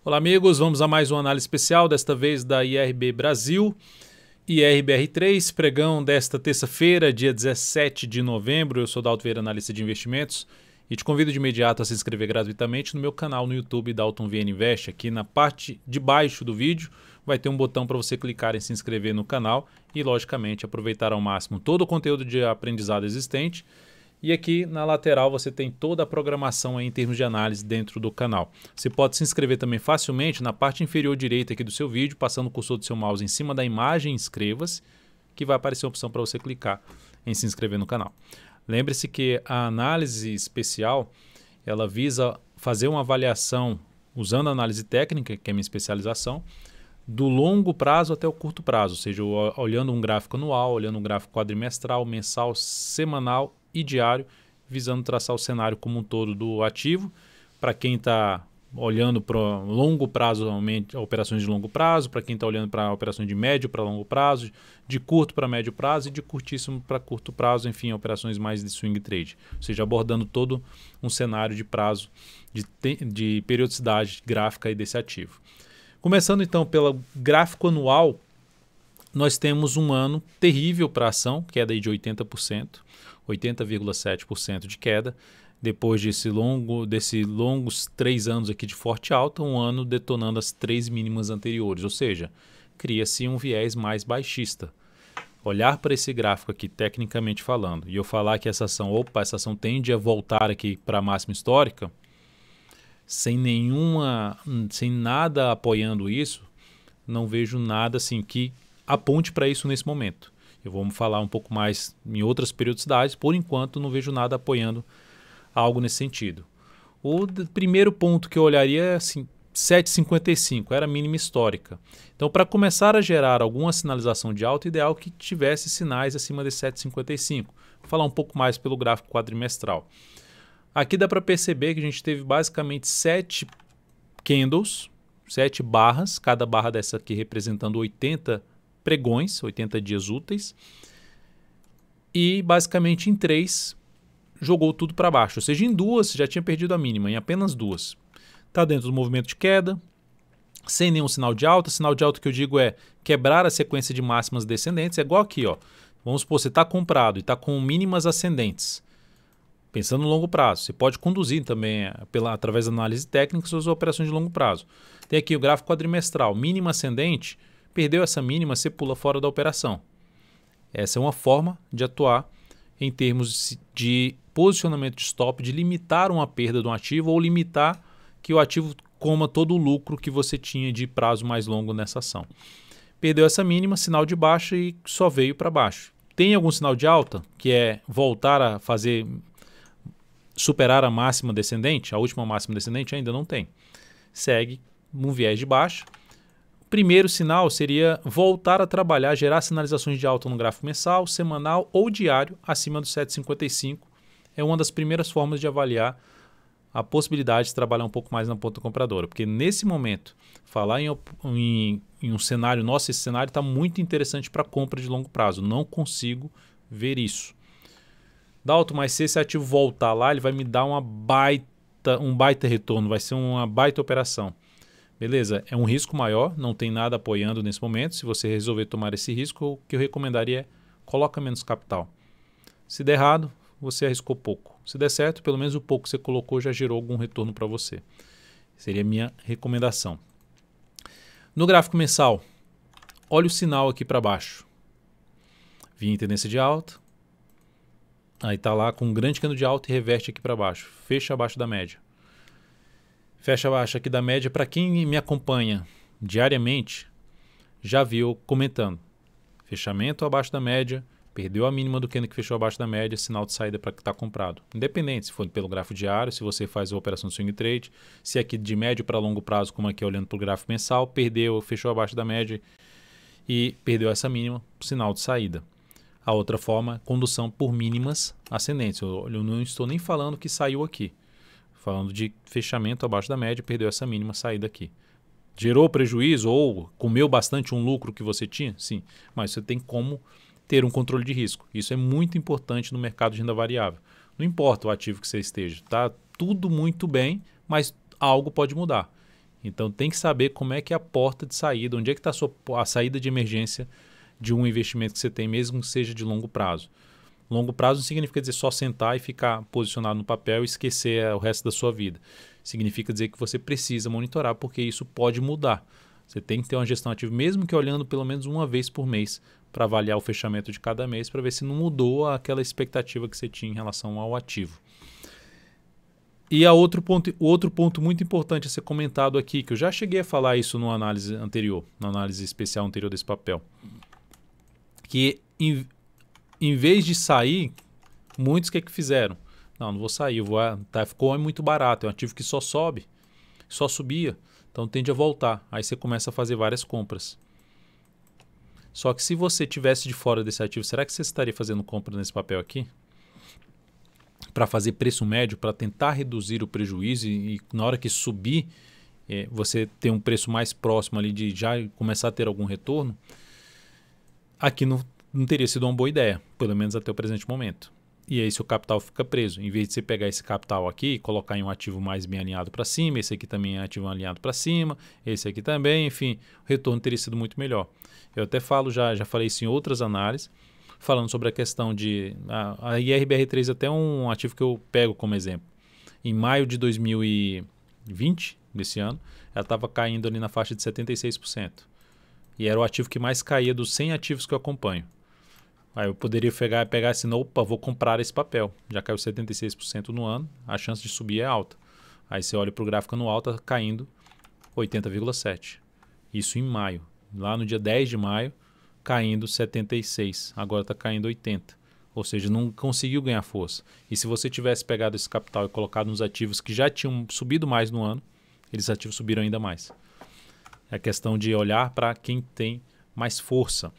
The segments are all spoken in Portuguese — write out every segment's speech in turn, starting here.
Olá amigos, vamos a mais uma análise especial, desta vez da IRB Brasil, IRBR3, pregão desta terça-feira, dia 17 de novembro. Eu sou Dalton Vieira, analista de investimentos, e te convido de imediato a se inscrever gratuitamente no meu canal no YouTube, Dalton Vieira Invest. Aqui na parte de baixo do vídeo vai ter um botão para você clicar em se inscrever no canal e, logicamente, aproveitar ao máximo todo o conteúdo de aprendizado existente. E aqui na lateral você tem toda a programação aí em termos de análise dentro do canal. Você pode se inscrever também facilmente na parte inferior direita aqui do seu vídeo, passando o cursor do seu mouse em cima da imagem inscreva-se, que vai aparecer a opção para você clicar em se inscrever no canal. Lembre-se que a análise especial, ela visa fazer uma avaliação usando a análise técnica, que é a minha especialização, do longo prazo até o curto prazo, ou seja, olhando um gráfico anual, olhando um gráfico quadrimestral, mensal, semanal e diário, visando traçar o cenário como um todo do ativo. Para quem está olhando para longo prazo, operações de longo prazo, para quem está olhando para operações de médio para longo prazo, de curto para médio prazo e de curtíssimo para curto prazo, enfim, operações mais de swing trade, ou seja, abordando todo um cenário de prazo, de periodicidade gráfica aí desse ativo. Começando então pelo gráfico anual, nós temos um ano terrível para a ação, queda aí de 80%, 80,7% de queda. Depois desses longos 3 anos aqui de forte alta, um ano detonando as 3 mínimas anteriores, ou seja, cria-se um viés mais baixista. Olhar para esse gráfico aqui, tecnicamente falando, e eu falar que essa ação tende a voltar aqui para a máxima histórica, sem nada apoiando isso, não vejo nada assim que aponte para isso nesse momento. Eu vou falar um pouco mais em outras periodicidades, por enquanto não vejo nada apoiando algo nesse sentido. O primeiro ponto que eu olharia é assim, 7,55, era a mínima histórica. Então, para começar a gerar alguma sinalização de alta, ideal que tivesse sinais acima de 7,55. Vou falar um pouco mais pelo gráfico quadrimestral. Aqui dá para perceber que a gente teve basicamente 7 candles, 7 barras, cada barra dessa aqui representando 80 pregões, 80 dias úteis, e basicamente em 3 jogou tudo para baixo, ou seja, em 2 já tinha perdido a mínima, em apenas 2. Está dentro do movimento de queda, sem nenhum sinal de alta. Sinal de alta que eu digo é quebrar a sequência de máximas descendentes, é igual aqui, ó. Vamos supor, você está comprado e está com mínimas ascendentes. Pensando no longo prazo, você pode conduzir também através da análise técnica suas operações de longo prazo. Tem aqui o gráfico quadrimestral, mínima ascendente, perdeu essa mínima, você pula fora da operação. Essa é uma forma de atuar em termos de posicionamento de stop, de limitar uma perda de um ativo ou limitar que o ativo coma todo o lucro que você tinha de prazo mais longo nessa ação. Perdeu essa mínima, sinal de baixa e só veio para baixo. Tem algum sinal de alta, que é voltar a superar a máxima descendente? A última máxima descendente ainda não tem. Segue um viés de baixa. Primeiro sinal seria voltar a trabalhar, gerar sinalizações de alta no gráfico mensal, semanal ou diário acima do 7,55. É uma das primeiras formas de avaliar a possibilidade de trabalhar um pouco mais na ponta compradora. Porque nesse momento, falar em um cenário, nossa, esse cenário está muito interessante para compra de longo prazo. Não consigo ver isso. Dalton, mas se esse ativo voltar lá, ele vai me dar um baita retorno, vai ser uma baita operação. Beleza, é um risco maior, não tem nada apoiando nesse momento. Se você resolver tomar esse risco, o que eu recomendaria é coloca menos capital. Se der errado, você arriscou pouco. Se der certo, pelo menos o pouco que você colocou já gerou algum retorno para você. Seria a minha recomendação. No gráfico mensal, olha o sinal aqui para baixo. Vinha em tendência de alta. Aí está lá com um grande candle de alta e reverte aqui para baixo. Fecha abaixo da média. Fecha abaixo aqui da média. Para quem me acompanha diariamente, já viu comentando. Fechamento abaixo da média, perdeu a mínima do candle que fechou abaixo da média, sinal de saída para que está comprado. Independente se for pelo gráfico diário, se você faz a operação de swing trade, se aqui de médio para longo prazo, como aqui olhando para o gráfico mensal, fechou abaixo da média e perdeu essa mínima, sinal de saída. A outra forma, condução por mínimas ascendentes. Eu não estou nem falando que saiu aqui. Falando de fechamento abaixo da média, perdeu essa mínima saída aqui. Gerou prejuízo ou comeu bastante um lucro que você tinha? Sim, mas você tem como ter um controle de risco. Isso é muito importante no mercado de renda variável. Não importa o ativo que você esteja, tá tudo muito bem, mas algo pode mudar. Então tem que saber como é que é a porta de saída, onde é que está a saída de emergência de um investimento que você tem, mesmo que seja de longo prazo. Longo prazo não significa dizer só sentar e ficar posicionado no papel e esquecer o resto da sua vida. Significa dizer que você precisa monitorar, porque isso pode mudar. Você tem que ter uma gestão ativa, mesmo que olhando pelo menos uma vez por mês, para avaliar o fechamento de cada mês, para ver se não mudou aquela expectativa que você tinha em relação ao ativo. E o outro ponto muito importante a ser comentado aqui, que eu já cheguei a falar isso numa análise anterior, na análise especial anterior desse papel, que em vez de sair, muitos o que fizeram? Não vou sair, ficou muito barato, é um ativo que só sobe, só subia, então tende a voltar. Aí você começa a fazer várias compras. Só que se você tivesse de fora desse ativo, será que você estaria fazendo compra nesse papel aqui? Para fazer preço médio, para tentar reduzir o prejuízo e na hora que subir, você ter um preço mais próximo ali de já começar a ter algum retorno, aqui não teria sido uma boa ideia, pelo menos até o presente momento. E aí seu capital fica preso. Em vez de você pegar esse capital aqui e colocar em um ativo mais bem alinhado para cima, esse aqui também é ativo alinhado para cima, esse aqui também, enfim, o retorno teria sido muito melhor. Eu até falo, já falei isso em outras análises, falando sobre a questão de... A IRBR3 é até um ativo que eu pego como exemplo. Em maio de 2020, desse ano, ela estava caindo ali na faixa de 76%. E era o ativo que mais caía dos 100 ativos que eu acompanho. Aí eu poderia pegar assim, opa, vou comprar esse papel. Já caiu 76% no ano, a chance de subir é alta. Aí você olha para o gráfico anual, está caindo 80,7%. Isso em maio. Lá no dia 10 de maio, caindo 76%. Agora está caindo 80%. Ou seja, não conseguiu ganhar força. E se você tivesse pegado esse capital e colocado nos ativos que já tinham subido mais no ano, esses ativos subiram ainda mais. É questão de olhar para quem tem mais força.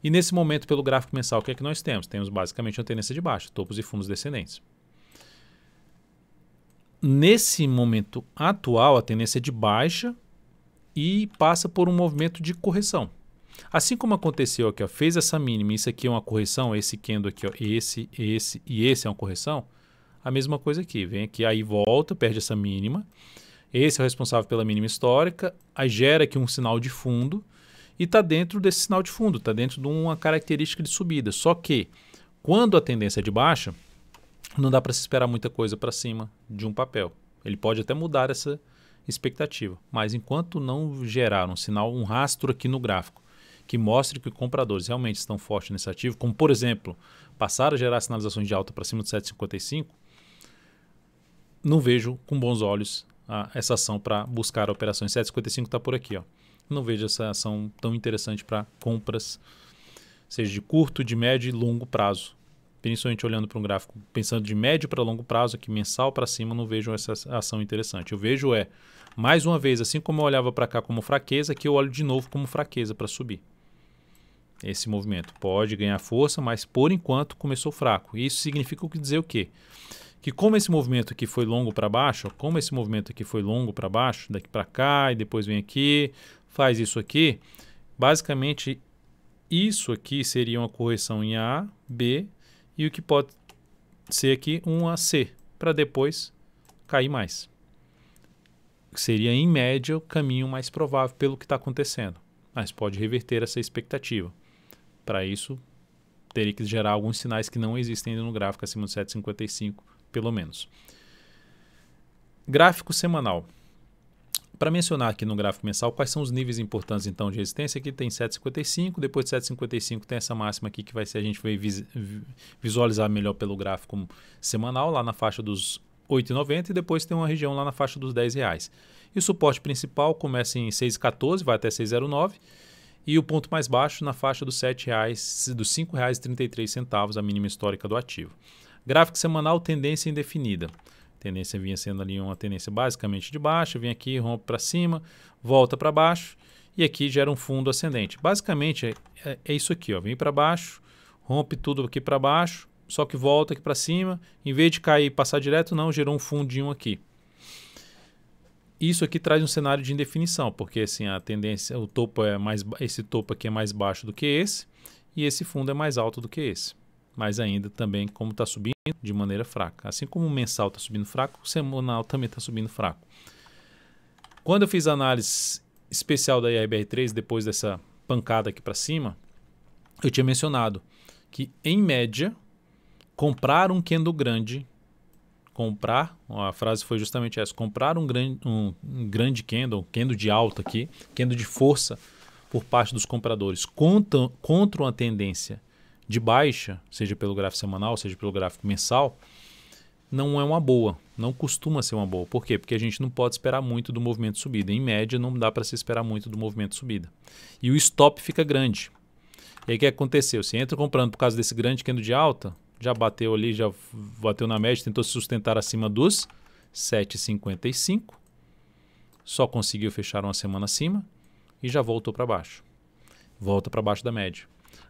E nesse momento, pelo gráfico mensal, o que é que nós temos? Temos basicamente uma tendência de baixa, topos e fundos descendentes. Nesse momento atual, a tendência é de baixa e passa por um movimento de correção. Assim como aconteceu aqui, ó, fez essa mínima, isso aqui é uma correção, esse candle aqui, ó, esse e esse é uma correção, a mesma coisa aqui. Vem aqui, aí volta, perde essa mínima. Esse é o responsável pela mínima histórica, aí gera aqui um sinal de fundo, e está dentro desse sinal de fundo, está dentro de uma característica de subida. Só que, quando a tendência é de baixa, não dá para se esperar muita coisa para cima de um papel. Ele pode até mudar essa expectativa, mas enquanto não gerar um sinal, um rastro aqui no gráfico, que mostre que os compradores realmente estão fortes nesse ativo, como por exemplo, passar a gerar sinalizações de alta para cima de 7,55, não vejo com bons olhos essa ação para buscar operações. 7,55 está por aqui, ó. Não vejo essa ação tão interessante para compras, seja de curto, de médio e longo prazo. Principalmente olhando para um gráfico, pensando de médio para longo prazo, aqui mensal para cima, não vejo essa ação interessante. Eu vejo mais uma vez, assim como eu olhava para cá como fraqueza, aqui eu olho de novo como fraqueza para subir. Esse movimento pode ganhar força, mas por enquanto começou fraco. Isso significa dizer o quê? Que como esse movimento aqui foi longo para baixo, daqui para cá e depois vem aqui, faz isso aqui, basicamente isso aqui seria uma correção em A, B e o que pode ser aqui uma C, para depois cair mais. Seria em média o caminho mais provável pelo que está acontecendo, mas pode reverter essa expectativa. Para isso, teria que gerar alguns sinais que não existem ainda no gráfico acima de 7,55, pelo menos. Gráfico semanal. Para mencionar aqui no gráfico mensal quais são os níveis importantes então de resistência, aqui tem 7,55, depois de 7,55 tem essa máxima aqui que a gente vai visualizar melhor pelo gráfico semanal, lá na faixa dos 8,90 e depois tem uma região lá na faixa dos R$10. E o suporte principal começa em 6,14, vai até 6,09 e o ponto mais baixo na faixa dos R$7, dos R$5,33, a mínima histórica do ativo. Gráfico semanal, tendência indefinida. Tendência vinha sendo ali uma tendência basicamente de baixa, vem aqui, rompe para cima, volta para baixo e aqui gera um fundo ascendente. Basicamente é isso aqui, ó, vem para baixo, rompe tudo aqui para baixo, só que volta aqui para cima, em vez de cair e passar direto, não, gerou um fundinho aqui. Isso aqui traz um cenário de indefinição, porque assim a tendência, esse topo aqui é mais baixo do que esse e esse fundo é mais alto do que esse. Mas ainda também, como está subindo, de maneira fraca. Assim como o mensal está subindo fraco, o semanal também está subindo fraco. Quando eu fiz a análise especial da IRBR3, depois dessa pancada aqui para cima, eu tinha mencionado que, em média, comprar um candle grande, a frase foi justamente essa, comprar um grande candle de alta aqui, candle de força por parte dos compradores contra uma tendência de baixa, seja pelo gráfico semanal, seja pelo gráfico mensal, não é uma boa, não costuma ser uma boa. Por quê? Porque a gente não pode esperar muito do movimento de subida. Em média, não dá para se esperar muito do movimento de subida. E o stop fica grande. E aí o que aconteceu? Você entra comprando por causa desse grande candle de alta, já bateu ali, já bateu na média, tentou se sustentar acima dos 7,55, só conseguiu fechar uma semana acima e já voltou para baixo. Volta para baixo da média.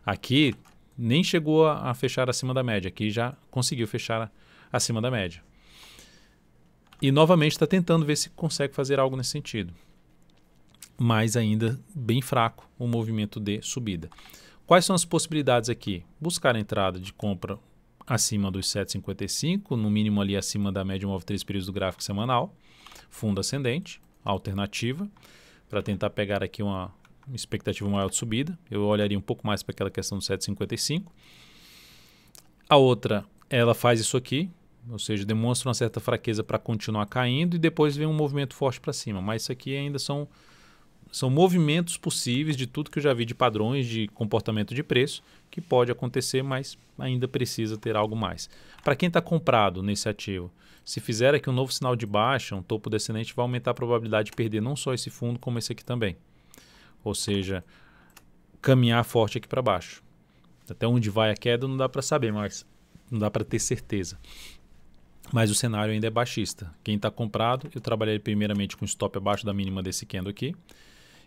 Aqui nem chegou a fechar acima da média, aqui já conseguiu fechar acima da média. E novamente está tentando ver se consegue fazer algo nesse sentido. Mas ainda bem fraco o movimento de subida. Quais são as possibilidades aqui? Buscar a entrada de compra acima dos 7,55, no mínimo ali acima da média móvel 3 períodos do gráfico semanal, fundo ascendente, alternativa, para tentar pegar aqui uma expectativa maior de subida. Eu olharia um pouco mais para aquela questão do 7,55. A outra, ela faz isso aqui, ou seja, demonstra uma certa fraqueza para continuar caindo e depois vem um movimento forte para cima. Mas isso aqui ainda são movimentos possíveis de tudo que eu já vi de padrões de comportamento de preço, que pode acontecer, mas ainda precisa ter algo mais. Para quem está comprado nesse ativo, se fizer aqui um novo sinal de baixa, um topo descendente, vai aumentar a probabilidade de perder não só esse fundo, como esse aqui também. Ou seja, caminhar forte aqui para baixo. Até onde vai a queda não dá para saber, mas não dá para ter certeza. Mas o cenário ainda é baixista. Quem está comprado, eu trabalhei primeiramente com stop abaixo da mínima desse candle aqui,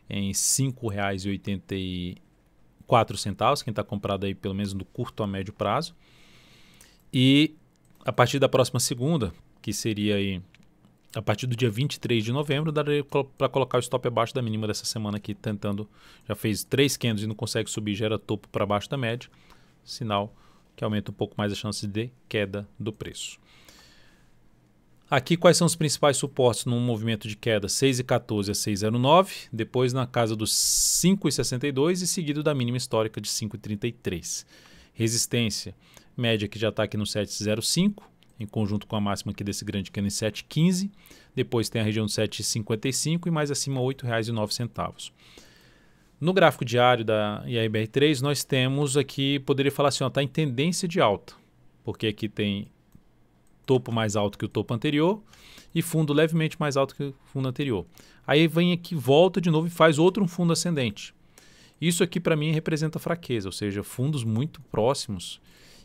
em R$ 5,84. Quem está comprado aí pelo menos no curto a médio prazo. E a partir da próxima segunda, que seria aí a partir do dia 23 de novembro, daria para colocar o stop abaixo da mínima dessa semana aqui, tentando, já fez 3 candles e não consegue subir, gera topo para baixo da média, sinal que aumenta um pouco mais a chance de queda do preço. Aqui quais são os principais suportes num movimento de queda? 6,14 a 6,09, depois na casa dos 5,62 e seguido da mínima histórica de 5,33. Resistência média que já está aqui no 7,05, em conjunto com a máxima aqui desse grande candle em 7,15. Depois tem a região de 7,55 e mais acima R$ 8,09. No gráfico diário da IRBR3 nós temos aqui, poderia falar assim, está em tendência de alta, porque aqui tem topo mais alto que o topo anterior e fundo levemente mais alto que o fundo anterior. Aí vem aqui, volta de novo e faz outro fundo ascendente. Isso aqui para mim representa fraqueza, ou seja, fundos muito próximos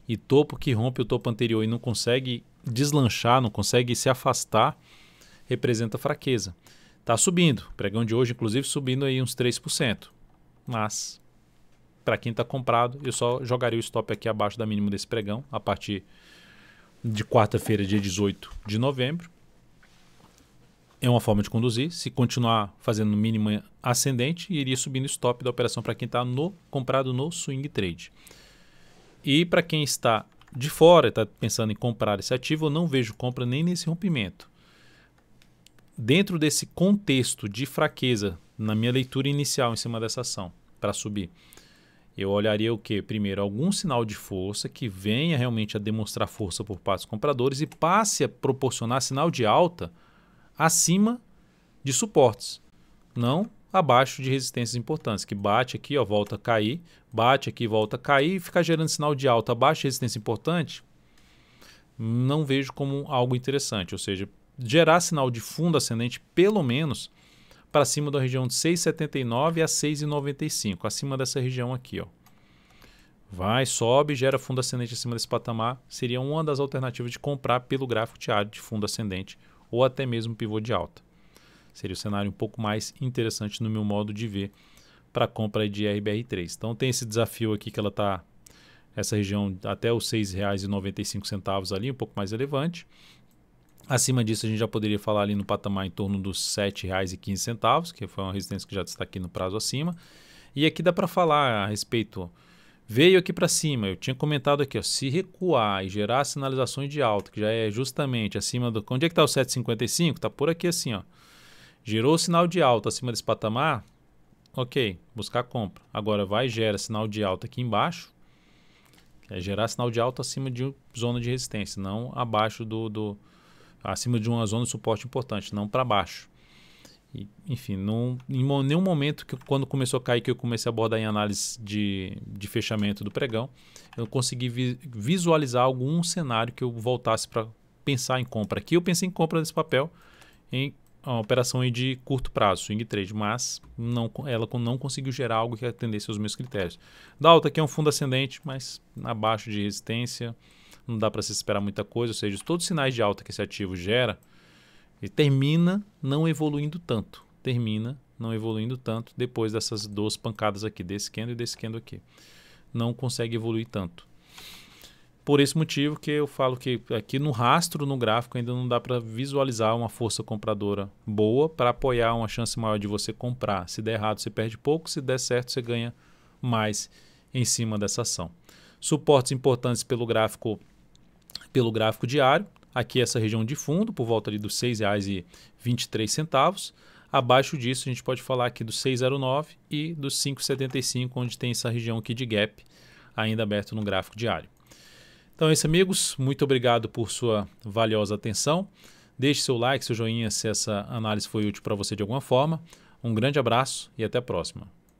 e topo que rompe o topo anterior e não consegue deslanchar, não consegue se afastar, representa fraqueza. Está subindo, pregão de hoje inclusive subindo aí uns 3%, mas para quem está comprado eu só jogaria o stop aqui abaixo da mínima desse pregão a partir de quarta-feira, dia 18 de novembro. É uma forma de conduzir. Se continuar fazendo mínima ascendente, iria subindo o stop da operação para quem está comprado no swing trade. E para quem está de fora e está pensando em comprar esse ativo, eu não vejo compra nem nesse rompimento. Dentro desse contexto de fraqueza, na minha leitura inicial em cima dessa ação, para subir, eu olharia o quê? Primeiro, algum sinal de força que venha realmente a demonstrar força por parte dos compradores e passe a proporcionar sinal de alta acima de suportes, não abaixo de resistências importantes, que bate aqui, ó, volta a cair, bate aqui, volta a cair e ficar gerando sinal de alta abaixo de resistência importante, não vejo como algo interessante. Ou seja, gerar sinal de fundo ascendente pelo menos para cima da região de 6,79 a 6,95, acima dessa região aqui, ó. Vai, sobe, gera fundo ascendente acima desse patamar, seria uma das alternativas de comprar pelo gráfico diário de fundo ascendente ou até mesmo pivô de alta. Seria o cenário um pouco mais interessante no meu modo de ver para a compra de IRBR3. Então tem esse desafio aqui que ela está, essa região até os R$ 6,95 ali, um pouco mais relevante. Acima disso, a gente já poderia falar ali no patamar em torno dos R$ 7,15, que foi uma resistência que já destaquei no prazo acima. E aqui dá para falar a respeito, veio aqui para cima, eu tinha comentado aqui, ó, se recuar e gerar sinalizações de alta, que já é justamente acima do... Onde é que está o 7,55? Está por aqui assim, ó. Gerou sinal de alta acima desse patamar, ok, buscar compra. Agora vai e gera sinal de alta aqui embaixo, que é gerar sinal de alta acima de zona de resistência, não abaixo acima de uma zona de suporte importante, não para baixo. E, enfim, em nenhum momento, quando começou a cair, que eu comecei a abordar em análise de fechamento do pregão, eu consegui visualizar algum cenário que eu voltasse para pensar em compra. Aqui eu pensei em compra desse papel em uma operação aí de curto prazo, swing trade, mas ela não conseguiu gerar algo que atendesse aos meus critérios. Da alta aqui é um fundo ascendente, mas abaixo de resistência, não dá para se esperar muita coisa, ou seja, todos os sinais de alta que esse ativo gera, ele termina não evoluindo tanto. Depois dessas duas pancadas aqui, desse candle e desse candle aqui. Não consegue evoluir tanto. Por esse motivo que eu falo que aqui no rastro, no gráfico, ainda não dá para visualizar uma força compradora boa para apoiar uma chance maior de você comprar. Se der errado, você perde pouco. Se der certo, você ganha mais em cima dessa ação. Suportes importantes pelo gráfico diário. Aqui essa região de fundo, por volta ali dos R$ 6,23. Abaixo disso, a gente pode falar aqui dos 6,09 e dos 5,75, onde tem essa região aqui de gap, ainda aberto no gráfico diário. Então é isso, amigos. Muito obrigado por sua valiosa atenção. Deixe seu like, seu joinha, se essa análise foi útil para você de alguma forma. Um grande abraço e até a próxima.